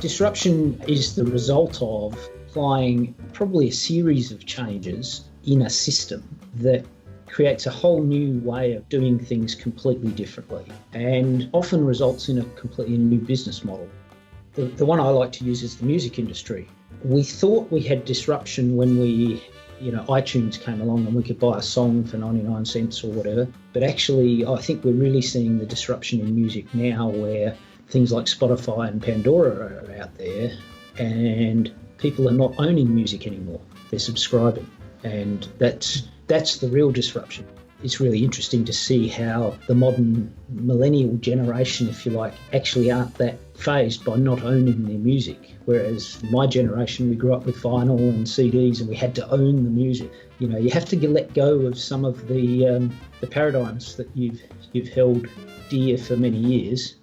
Disruption is the result of applying probably a series of changes in a system that creates a whole new way of doing things completely differently and often results in a completely new business model. The one I like to use is the music industry. We thought we had disruption when iTunes came along and we could buy a song for 99 cents or whatever. But actually, I think we're really seeing the disruption in music now where things like Spotify and Pandora are out there and people are not owning music anymore. They're subscribing. And that's the real disruption. It's really interesting to see how the modern millennial generation, if you like, actually aren't that fazed by not owning their music. Whereas my generation, we grew up with vinyl and CDs and we had to own the music. You know, you have to let go of some of the paradigms that you've held dear for many years.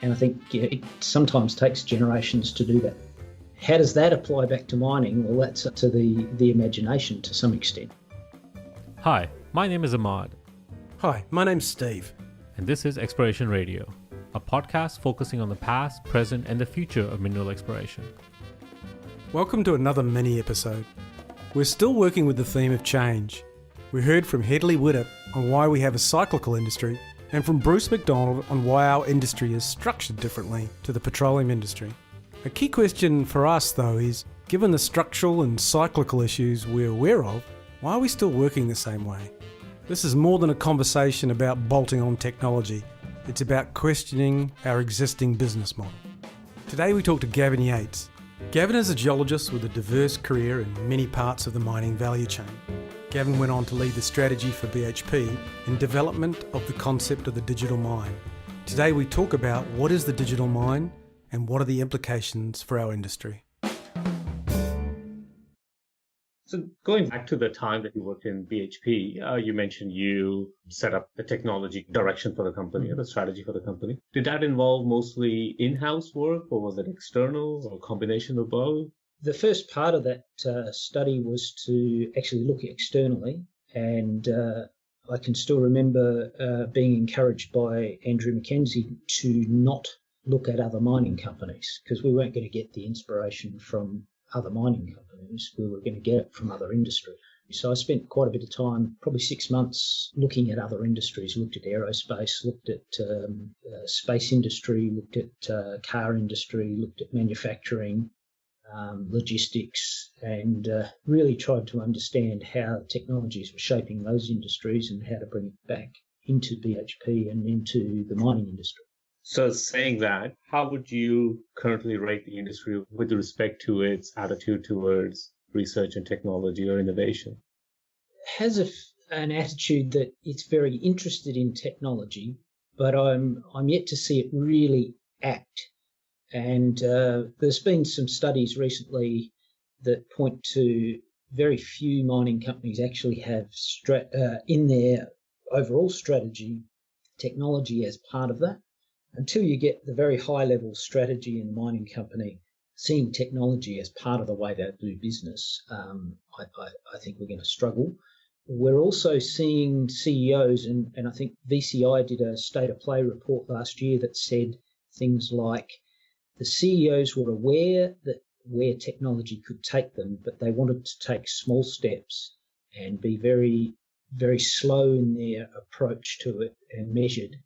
And I think it sometimes takes generations to do that. How does that apply back to mining? Well, that's up to the imagination to some extent. Hi, my name is Ahmad. Hi, my name's Steve. And this is Exploration Radio, a podcast focusing on the past, present, and the future of mineral exploration. Welcome to another mini episode. We're still working with the theme of change. We heard from Hedley Widdop on why we have a cyclical industry, and from Bruce McDonald on why our industry is structured differently to the petroleum industry. A key question for us, though, is, given the structural and cyclical issues we're aware of, why are we still working the same way? This is more than a conversation about bolting on technology. It's about questioning our existing business model. Today we talk to Gavin Yates. Gavin is a geologist with a diverse career in many parts of the mining value chain. Gavin went on to lead the strategy for BHP in development of the concept of the digital mine. Today we talk about what is the digital mine and what are the implications for our industry. So going back to the time that you worked in BHP, you mentioned you set up the technology direction for the company, or the strategy for the company. Did that involve mostly in-house work, or was it external, or a combination of both? The first part of that study was to actually look externally, and I can still remember being encouraged by Andrew Mackenzie to not look at other mining companies because we weren't going to get the inspiration from other mining companies. We were going to get it from other industry. So I spent quite a bit of time, probably 6 months, looking at other industries, looked at aerospace, looked at space industry, looked at car industry, looked at manufacturing, logistics, and really tried to understand how technologies were shaping those industries and how to bring it back into BHP and into the mining industry. So saying that, how would you currently rate the industry with respect to its attitude towards research and technology or innovation? It has an attitude that it's very interested in technology, but I'm yet to see it really act. And there's been some studies recently that point to very few mining companies actually have in their overall strategy technology as part of that. Until you get the very high level strategy in the mining company, seeing technology as part of the way they do business, I think we're going to struggle. We're also seeing CEOs, and I think VCI did a state of play report last year that said things like the CEOs were aware that where technology could take them, but they wanted to take small steps and be very, very slow in their approach to it and measured,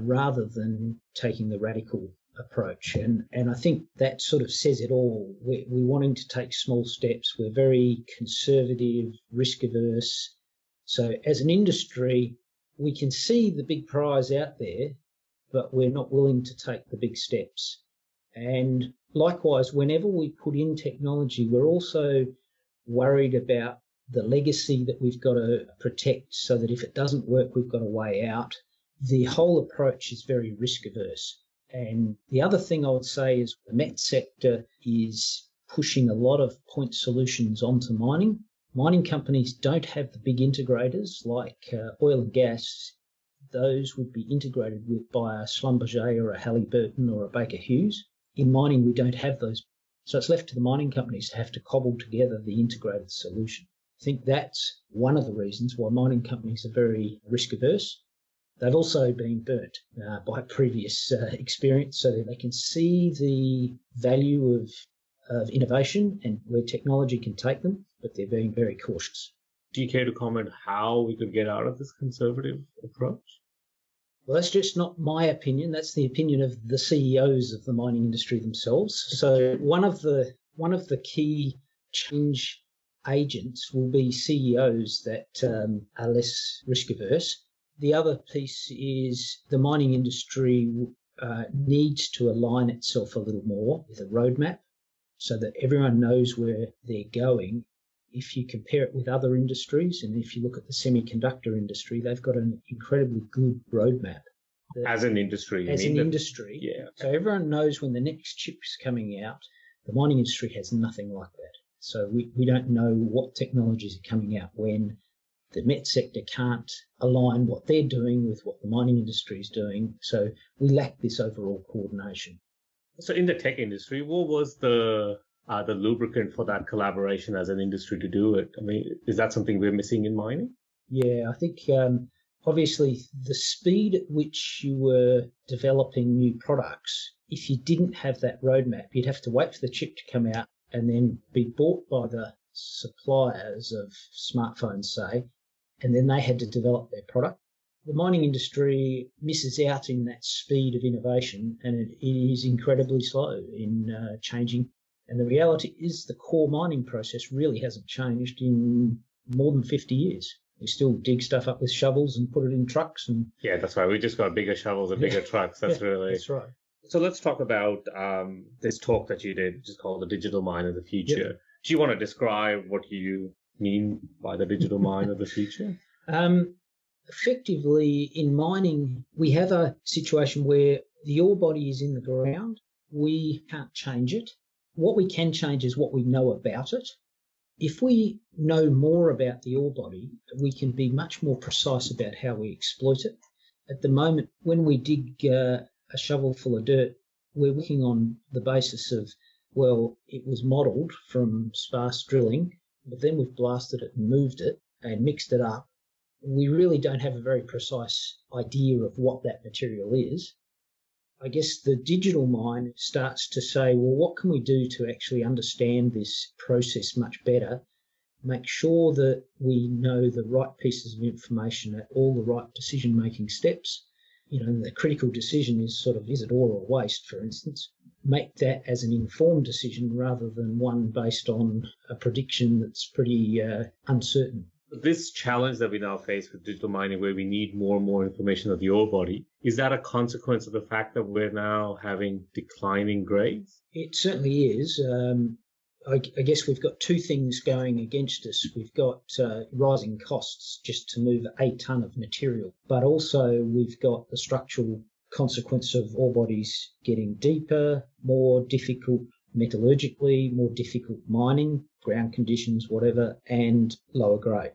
rather than taking the radical approach. And I think that sort of says it all. We're wanting to take small steps. We're very conservative, risk averse. So as an industry, we can see the big prize out there, but we're not willing to take the big steps. And likewise, whenever we put in technology, we're also worried about the legacy that we've got to protect so that if it doesn't work, we've got a way out. The whole approach is very risk averse. And the other thing I would say is the met sector is pushing a lot of point solutions onto mining. Mining companies don't have the big integrators like oil and gas. Those would be integrated with by a Schlumberger or a Halliburton or a Baker Hughes. In mining, we don't have those. So it's left to the mining companies to have to cobble together the integrated solution. I think that's one of the reasons why mining companies are very risk averse. They've also been burnt by previous experience so that they can see the value of innovation and where technology can take them, but they're being very cautious. Do you care to comment how we could get out of this conservative approach? Well, that's just not my opinion. That's the opinion of the CEOs of the mining industry themselves. So one of the key change agents will be CEOs that are less risk averse. The other piece is the mining industry needs to align itself a little more with a roadmap so that everyone knows where they're going. If you compare it with other industries, and if you look at the semiconductor industry, they've got an incredibly good roadmap. As an industry? Industry. Yeah. So everyone knows when the next chip's coming out. The mining industry has nothing like that. So we don't know what technologies are coming out when. The met sector can't align what they're doing with what the mining industry is doing. So we lack this overall coordination. So in the tech industry, what was the lubricant for that collaboration as an industry to do it? I mean, is that something we're missing in mining? Yeah, I think obviously the speed at which you were developing new products, if you didn't have that roadmap, you'd have to wait for the chip to come out and then be bought by the suppliers of smartphones, say, and then they had to develop their product. The mining industry misses out in that speed of innovation, and it is incredibly slow in changing. And the reality is the core mining process really hasn't changed in more than 50 years. We still dig stuff up with shovels and put it in trucks. And yeah, that's right. We just got bigger shovels and bigger trucks. That's That's right. So let's talk about this talk that you did, which is called The Digital Mine of the Future. Yep. Do you want to describe what you mean by the digital mine of the future? Effectively, in mining, we have a situation where the ore body is in the ground. We can't change it. What we can change is what we know about it. If we know more about the ore body, we can be much more precise about how we exploit it. At the moment, when we dig a shovel full of dirt, we're working on the basis of, well, it was modelled from sparse drilling, but then we've blasted it and moved it and mixed it up. We really don't have a very precise idea of what that material is. I guess the digital mine starts to say, well, what can we do to actually understand this process much better, make sure that we know the right pieces of information at all the right decision-making steps. You know, the critical decision is sort of, is it ore or waste, for instance? Make that as an informed decision rather than one based on a prediction that's pretty uncertain. This challenge that we now face with digital mining, where we need more and more information of the ore body, is that a consequence of the fact that we're now having declining grades? It certainly is. I guess we've got two things going against us. We've got rising costs just to move a tonne of material, but also we've got the structural consequence of ore bodies getting deeper, more difficult metallurgically, more difficult mining, ground conditions, whatever, and lower grade.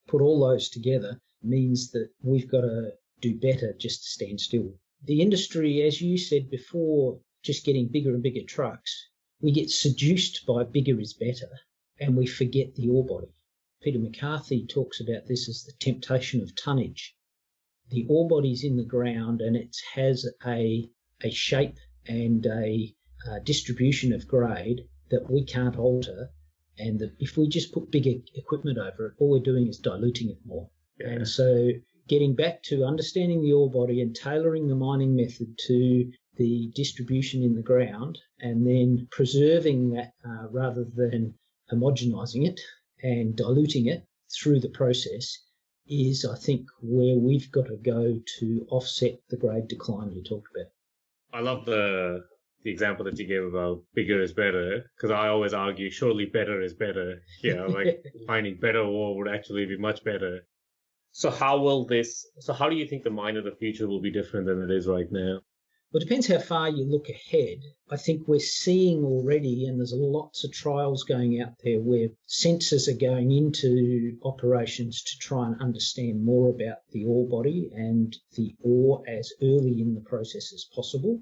Put all those together means that we've got to do better just to stand still. The industry, as you said before, just getting bigger and bigger trucks, we get seduced by bigger is better, and we forget the ore body. Peter McCarthy talks about this as the temptation of tonnage. The ore body's in the ground, and it has a shape and a distribution of grade that we can't alter. And if we just put bigger equipment over it, all we're doing is diluting it more. Yeah. And so getting back to understanding the ore body and tailoring the mining method to the distribution in the ground, and then preserving that rather than homogenising it and diluting it through the process is, I think, where we've got to go to offset the grade decline you talked about. I love the example that you gave about bigger is better, because I always argue surely better is better. Like finding better ore would actually be much better. So how do you think the mine of the future will be different than it is right now? Well, it depends how far you look ahead. I think we're seeing already, and there's lots of trials going out there where sensors are going into operations to try and understand more about the ore body and the ore as early in the process as possible.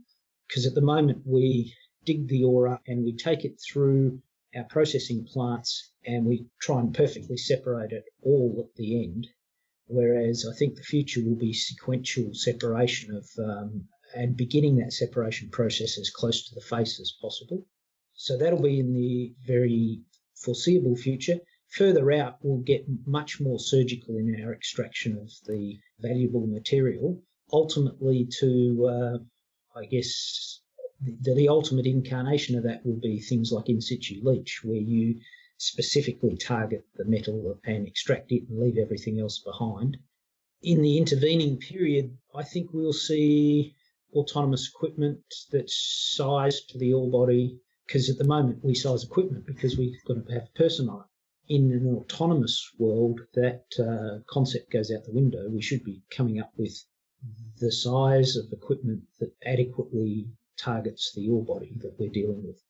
Because at the moment we dig the ore up and we take it through our processing plants and we try and perfectly separate it all at the end. whereas I think the future will be sequential separation of and beginning that separation process as close to the face as possible. So that'll be in the very foreseeable future. Further out, we'll get much more surgical in our extraction of the valuable material, ultimately to, I guess, the ultimate incarnation of that will be things like in situ leach, where you specifically target the metal and extract it and leave everything else behind. In the intervening period, I think we'll see autonomous equipment that's sized to the ore body, because at the moment we size equipment because we've got to have a person on it. In an autonomous world, that concept goes out the window. We should be coming up with the size of equipment that adequately targets the ore body that we're dealing with.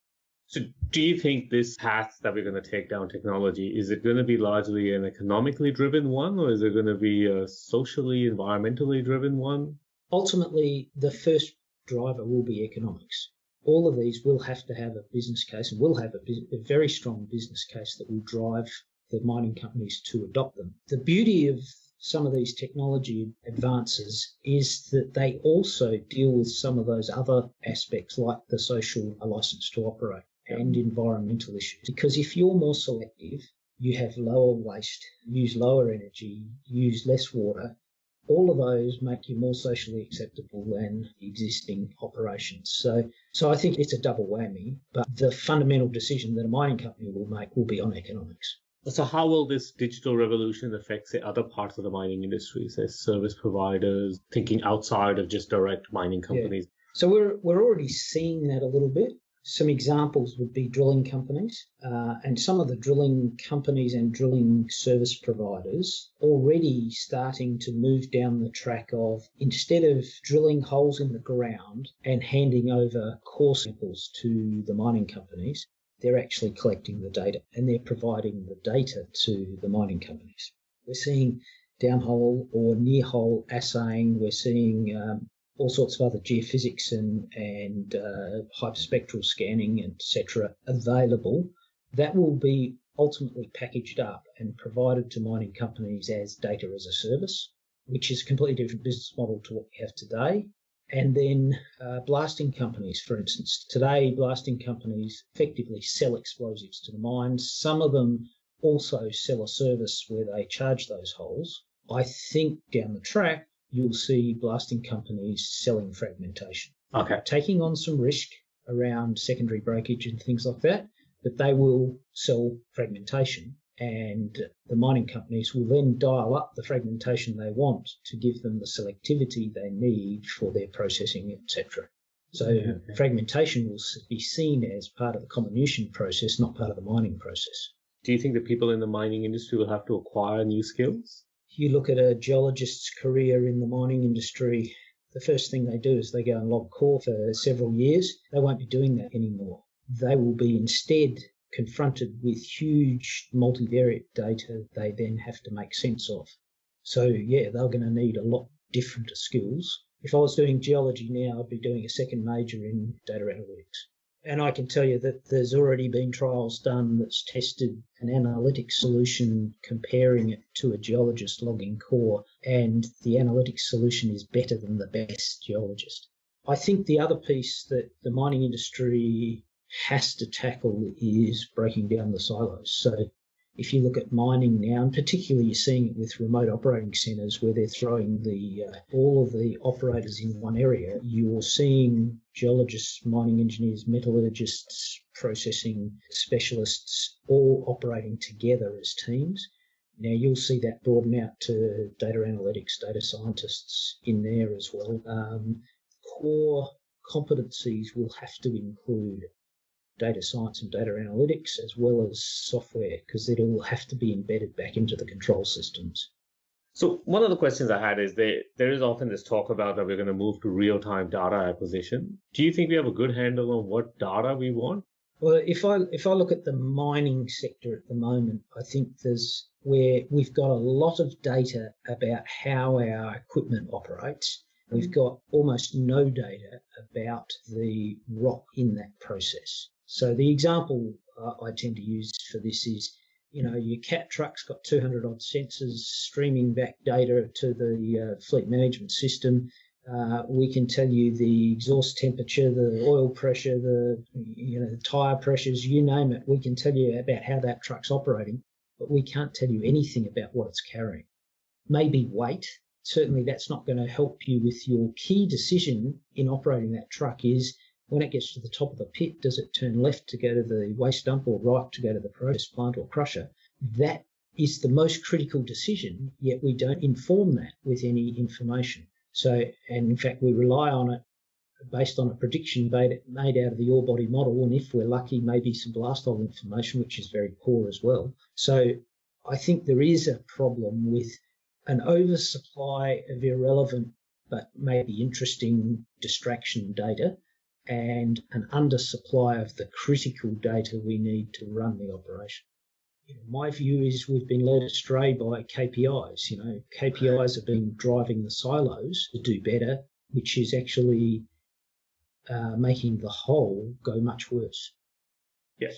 So do you think this path that we're going to take down technology, is it going to be largely an economically driven one, or is it going to be a socially, environmentally driven one? Ultimately, the first driver will be economics. All of these will have to have a business case, and will have a very strong business case that will drive the mining companies to adopt them. The beauty of some of these technology advances is that they also deal with some of those other aspects like the social license to operate and environmental issues. Because if you're more selective, you have lower waste, use lower energy, use less water. All of those make you more socially acceptable than existing operations. So I think it's a double whammy, but the fundamental decision that a mining company will make will be on economics. So how will this digital revolution affect, say, other parts of the mining industry, say service providers, thinking outside of just direct mining companies? Yeah. So we're already seeing that a little bit. Some examples would be drilling companies, and some of the drilling companies and drilling service providers already starting to move down the track of, instead of drilling holes in the ground and handing over core samples to the mining companies, they're actually collecting the data and they're providing the data to the mining companies. We're seeing downhole or near hole assaying. We're seeing all sorts of other geophysics and hyperspectral scanning, etc., available. That will be ultimately packaged up and provided to mining companies as data as a service, which is a completely different business model to what we have today. And then blasting companies, for instance. Today, blasting companies effectively sell explosives to the mines. Some of them also sell a service where they charge those holes. I think down the track, you'll see blasting companies selling fragmentation. Okay. Taking on some risk around secondary breakage and things like that, but they will sell fragmentation, and the mining companies will then dial up the fragmentation they want to give them the selectivity they need for their processing, etc. So fragmentation will be seen as part of the comminution process, not part of the mining process. Do you think that people in the mining industry will have to acquire new skills? You look at a geologist's career in the mining industry, the first thing they do is they go and log core for several years. They won't be doing that anymore. They will be instead confronted with huge multivariate data they then have to make sense of. So, yeah, they're going to need a lot different skills. If I was doing geology now, I'd be doing a second major in data analytics. And I can tell you that there's already been trials done that's tested an analytics solution comparing it to a geologist logging core, and the analytics solution is better than the best geologist. I think the other piece that the mining industry has to tackle is breaking down the silos. So if you look at mining now, and particularly you're seeing it with remote operating centres where they're throwing all of the operators in one area, you're seeing geologists, mining engineers, metallurgists, processing specialists all operating together as teams. Now you'll see that broaden out to data analytics, data scientists in there as well. Core competencies will have to include data science and data analytics as well as software, because it will have to be embedded back into the control systems. So one of the questions I had is there is often this talk about that we're going to move to real-time data acquisition. Do you think we have a good handle on what data we want? Well, if I look at the mining sector at the moment, I think there's where we've got a lot of data about how our equipment operates. We've got almost no data about the rock in that process. So the example I tend to use for this is your CAT truck's got 200 odd sensors streaming back data to the fleet management system. We can tell you the exhaust temperature, the oil pressure, the tyre pressures, you name it. We can tell you about how that truck's operating, but we can't tell you anything about what it's carrying. Maybe weight. Certainly that's not going to help you with your key decision in operating that truck is when it gets to the top of the pit, does it turn left to go to the waste dump or right to go to the process plant or crusher? That is the most critical decision, yet we don't inform that with any information. So, and in fact, we rely on it based on a prediction made out of the ore body model, and if we're lucky, maybe some blast hole information, which is very poor as well. So I think there is a problem with an oversupply of irrelevant but maybe interesting distraction data and an undersupply of the critical data we need to run the operation. My view is we've been led astray by KPIs. KPIs have been driving the silos to do better, which is actually making the whole go much worse. Yeah,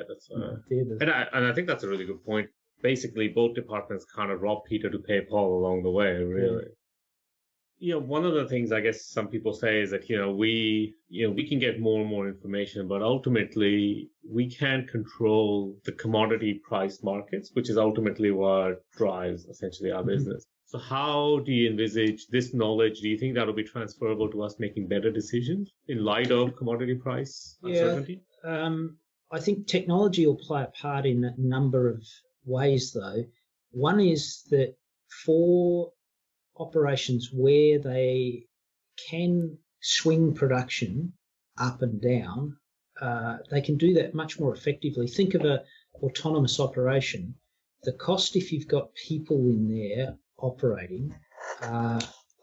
that's and I think that's a really good point. Basically, both departments kind of rob Peter to pay Paul along the way, really. One of the things I guess some people say is that, we can get more and more information, but ultimately we can't control the commodity price markets, which is ultimately what drives essentially our business. So how do you envisage this knowledge? Do you think that'll be transferable to us making better decisions in light of commodity price uncertainty? I think technology will play a part in a number of ways, though. One is that for operations where they can swing production up and down, they can do that much more effectively. Think of an autonomous operation. The cost, if you've got people in there operating,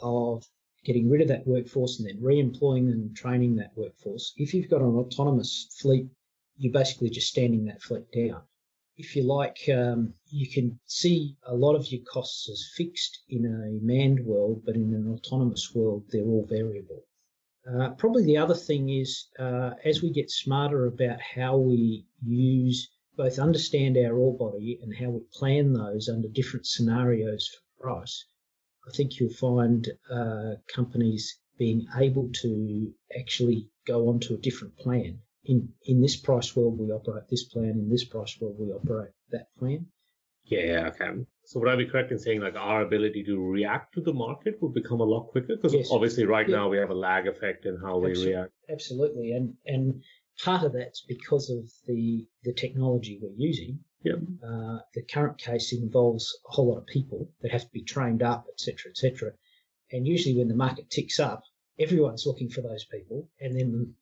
of getting rid of that workforce and then re-employing them and training that workforce, if you've got an autonomous fleet, you're basically just standing that fleet down. If you like, you can see a lot of your costs as fixed in a manned world, but in an autonomous world, they're all variable. Probably the other thing is, as we get smarter about how we both understand our ore body and how we plan those under different scenarios for price, I think you'll find companies being able to actually go onto a different plan. In this price world, we operate this plan. In this price world, we operate that plan. Yeah, okay. So would I be correct in saying our ability to react to the market will become a lot quicker? Because obviously right now we have a lag effect in how we react. Absolutely. And part of that's because of the technology we're using. Yep. The current case involves a whole lot of people that have to be trained up, et cetera, et cetera. And usually when the market ticks up, everyone's looking for those people, and then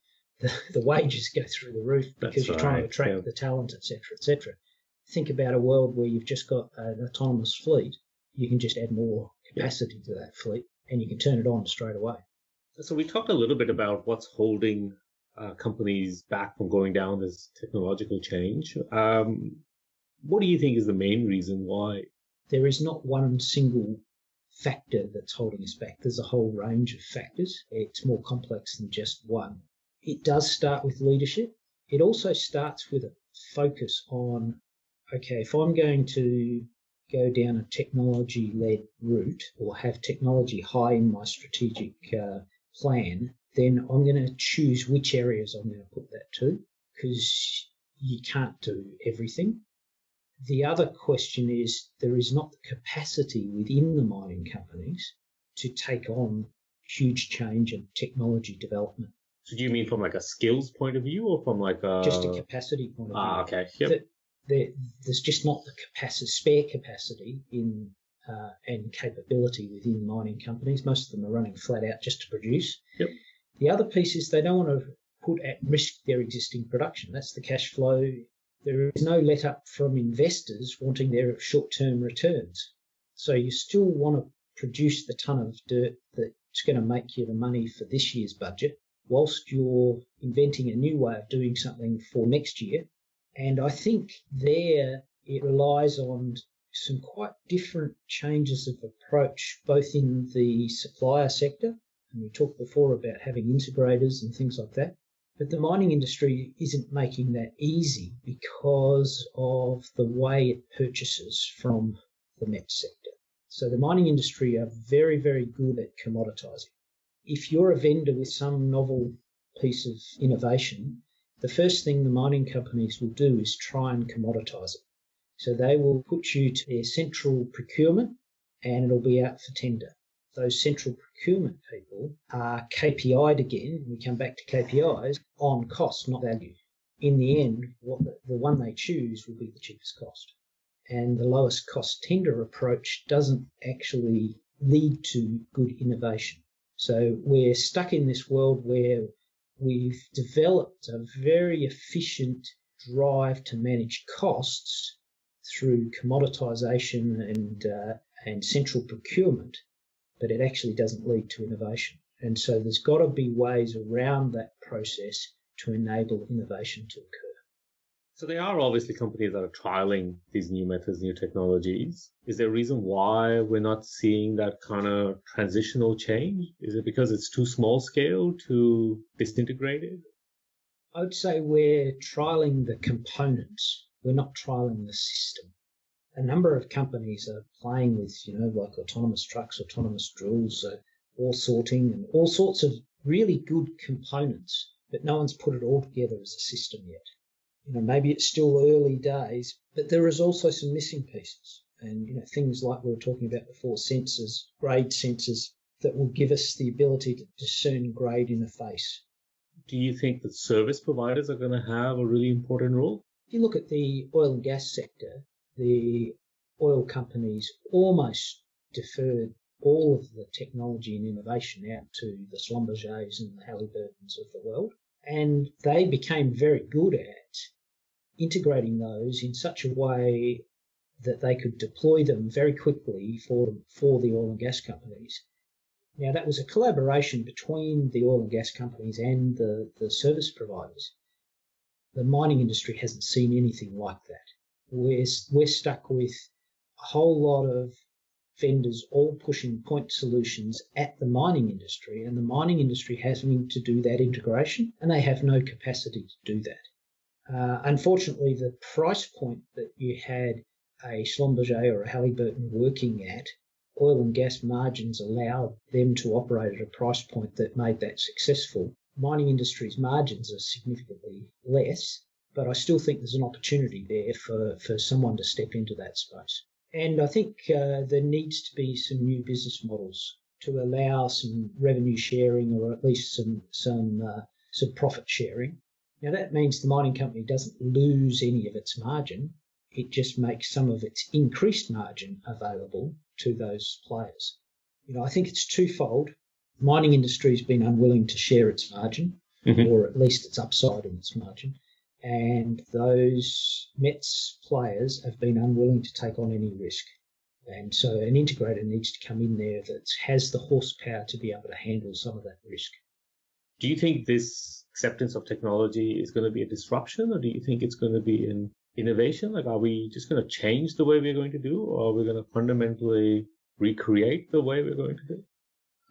the wages go through the roof because you're trying to attract the talent, et cetera, et cetera. Think about a world where you've just got an autonomous fleet. You can just add more capacity to that fleet and you can turn it on straight away. So we talked a little bit about what's holding companies back from going down this technological change. What do you think is the main reason why? There is not one single factor that's holding us back. There's a whole range of factors. It's more complex than just one. It does start with leadership. It also starts with a focus on, okay, if I'm going to go down a technology-led route or have technology high in my strategic plan, then I'm going to choose which areas I'm going to put that to, because you can't do everything. The other question is there is not the capacity within the mining companies to take on huge change and technology development. So do you mean from a skills point of view or from just a capacity point of view? Okay. Yep. There's just not the spare capacity in and capability within mining companies. Most of them are running flat out just to produce. Yep. The other piece is they don't want to put at risk their existing production. That's the cash flow. There is no let up from investors wanting their short-term returns. So you still want to produce the ton of dirt that's going to make you the money for this year's budget, whilst you're inventing a new way of doing something for next year. And I think there it relies on some quite different changes of approach, both in the supplier sector, and we talked before about having integrators and things like that, But the mining industry isn't making that easy because of the way it purchases from the met sector. So the mining industry are very, very good at commoditizing. If you're a vendor with some novel piece of innovation, the first thing the mining companies will do is try and commoditize it. So they will put you to their central procurement and it'll be out for tender. Those central procurement people are KPI'd again, we come back to KPIs, on cost, not value. In the end, the one they choose will be the cheapest cost. And the lowest cost tender approach doesn't actually lead to good innovation. So we're stuck in this world where we've developed a very efficient drive to manage costs through commoditization and central procurement, but it actually doesn't lead to innovation. And so there's got to be ways around that process to enable innovation to occur. So there are obviously companies that are trialing these new methods, new technologies. Is there a reason why we're not seeing that kind of transitional change? Is it because it's too small scale, too disintegrated? I would say we're trialing the components. We're not trialing the system. A number of companies are playing with, like autonomous trucks, autonomous drills, ore sorting and all sorts of really good components, but no one's put it all together as a system yet. Maybe it's still early days, but there is also some missing pieces. And, things like we were talking about before, sensors, grade sensors that will give us the ability to discern grade in a face. Do you think that service providers are going to have a really important role? If you look at the oil and gas sector, the oil companies almost deferred all of the technology and innovation out to the Schlumbergers and the Halliburtons of the world. And they became very good at integrating those in such a way that they could deploy them very quickly for the oil and gas companies. Now, that was a collaboration between the oil and gas companies and the service providers. The mining industry hasn't seen anything like that. We're stuck with a whole lot of vendors all pushing point solutions at the mining industry, and the mining industry having to do that integration, and they have no capacity to do that. Unfortunately, the price point that you had a Schlumberger or a Halliburton working at, oil and gas margins allowed them to operate at a price point that made that successful. Mining industry's margins are significantly less, but I still think there's an opportunity there for someone to step into that space. And I think there needs to be some new business models to allow some revenue sharing, or at least some profit sharing. Now, that means the mining company doesn't lose any of its margin. It just makes some of its increased margin available to those players. I think it's twofold. The mining industry has been unwilling to share its margin, or at least its upside in its margin. And those METS players have been unwilling to take on any risk. And so an integrator needs to come in there that has the horsepower to be able to handle some of that risk. Do you think this acceptance of technology is going to be a disruption, or do you think it's going to be an innovation? Like, are we just going to change the way we're going to do, or are we going to fundamentally recreate the way we're going to do?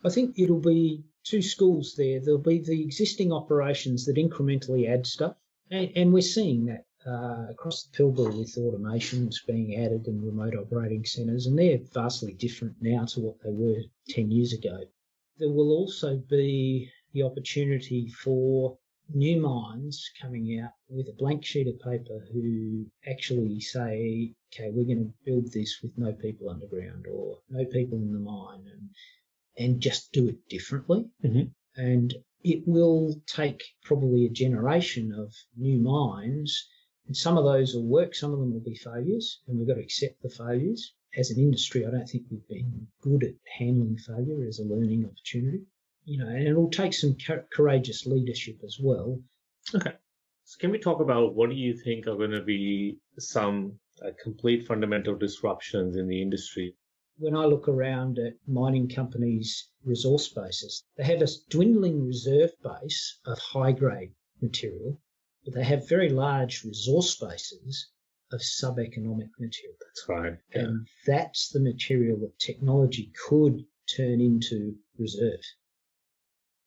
I think it'll be two schools there. There'll be the existing operations that incrementally add stuff. And we're seeing that across the Pilbara with automations being added and remote operating centres, and they're vastly different now to what they were 10 years ago. There will also be the opportunity for new mines coming out with a blank sheet of paper who actually say, okay, we're going to build this with no people underground or no people in the mine, and just do it differently. And it will take probably a generation of new mines, and some of those will work, some of them will be failures, and we've got to accept the failures. As an industry, I don't think we've been good at handling failure as a learning opportunity. And it'll take some courageous leadership as well. Okay. So can we talk about what do you think are going to be some complete fundamental disruptions in the industry? When I look around at mining companies' resource bases, they have a dwindling reserve base of high-grade material, but they have very large resource bases of sub-economic material. That's right. Yeah. And that's the material that technology could turn into reserve.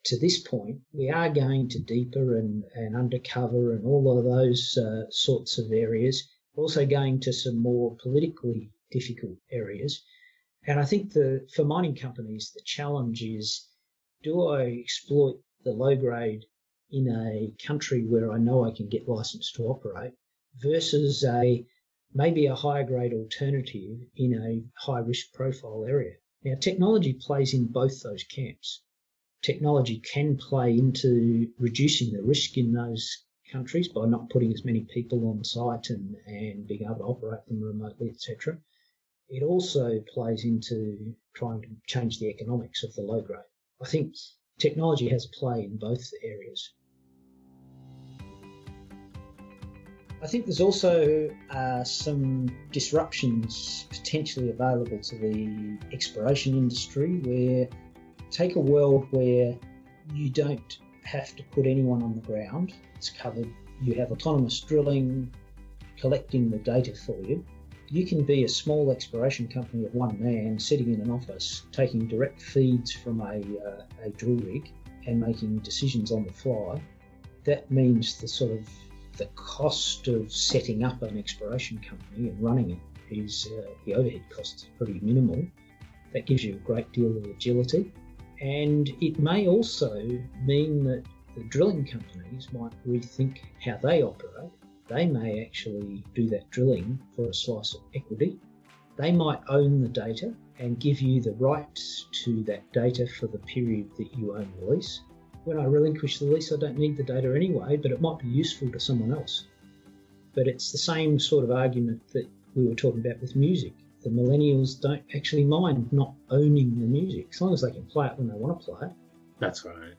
to this point, we are going to deeper and undercover and all of those sorts of areas, also going to some more politically difficult areas. And I think for mining companies, the challenge is, do I exploit the low grade in a country where I know I can get licensed to operate versus maybe a higher grade alternative in a high risk profile area? Now, technology plays in both those camps. Technology can play into reducing the risk in those countries by not putting as many people on site and being able to operate them remotely, etc. It also plays into trying to change the economics of the low grade. I think technology has a play in both areas. I think there's also some disruptions potentially available to the exploration industry, where take a world where you don't have to put anyone on the ground. It's covered. You have autonomous drilling collecting the data for you. You can be a small exploration company of one man sitting in an office taking direct feeds from a drill rig and making decisions on the fly. That means the cost of setting up an exploration company and running it is the overhead costs are pretty minimal. That gives you a great deal of agility. And it may also mean that the drilling companies might rethink how they operate. They may actually do that drilling for a slice of equity. They might own the data and give you the rights to that data for the period that you own the lease. When I relinquish the lease, I don't need the data anyway, but it might be useful to someone else. But it's the same sort of argument that we were talking about with music. The millennials don't actually mind not owning the music, as long as they can play it when they want to play it. That's right.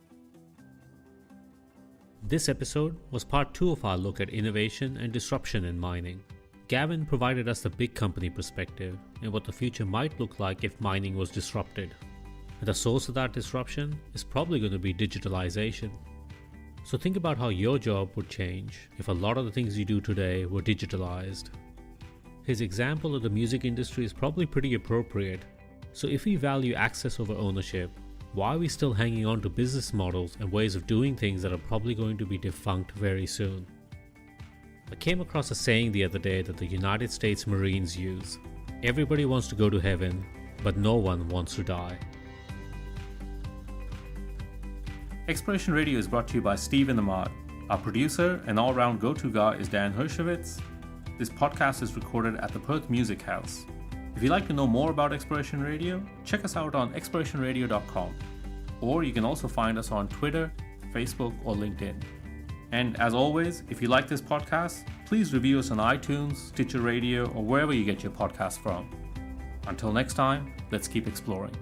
This episode was part 2 of our look at innovation and disruption in mining. Gavin provided us the big company perspective and what the future might look like if mining was disrupted. And the source of that disruption is probably going to be digitalization. So think about how your job would change if a lot of the things you do today were digitalized. His example of the music industry is probably pretty appropriate. So if we value access over ownership, why are we still hanging on to business models and ways of doing things that are probably going to be defunct very soon? I came across a saying the other day that the United States Marines use. Everybody wants to go to heaven, but no one wants to die. Exploration Radio is brought to you by Stephen Ahmad. Our producer and all-round go-to guy is Dan Hershowitz. This podcast is recorded at the Perth Music House. If you'd like to know more about Exploration Radio, check us out on explorationradio.com. Or you can also find us on Twitter, Facebook, or LinkedIn. And as always, if you like this podcast, please review us on iTunes, Stitcher Radio, or wherever you get your podcasts from. Until next time, let's keep exploring.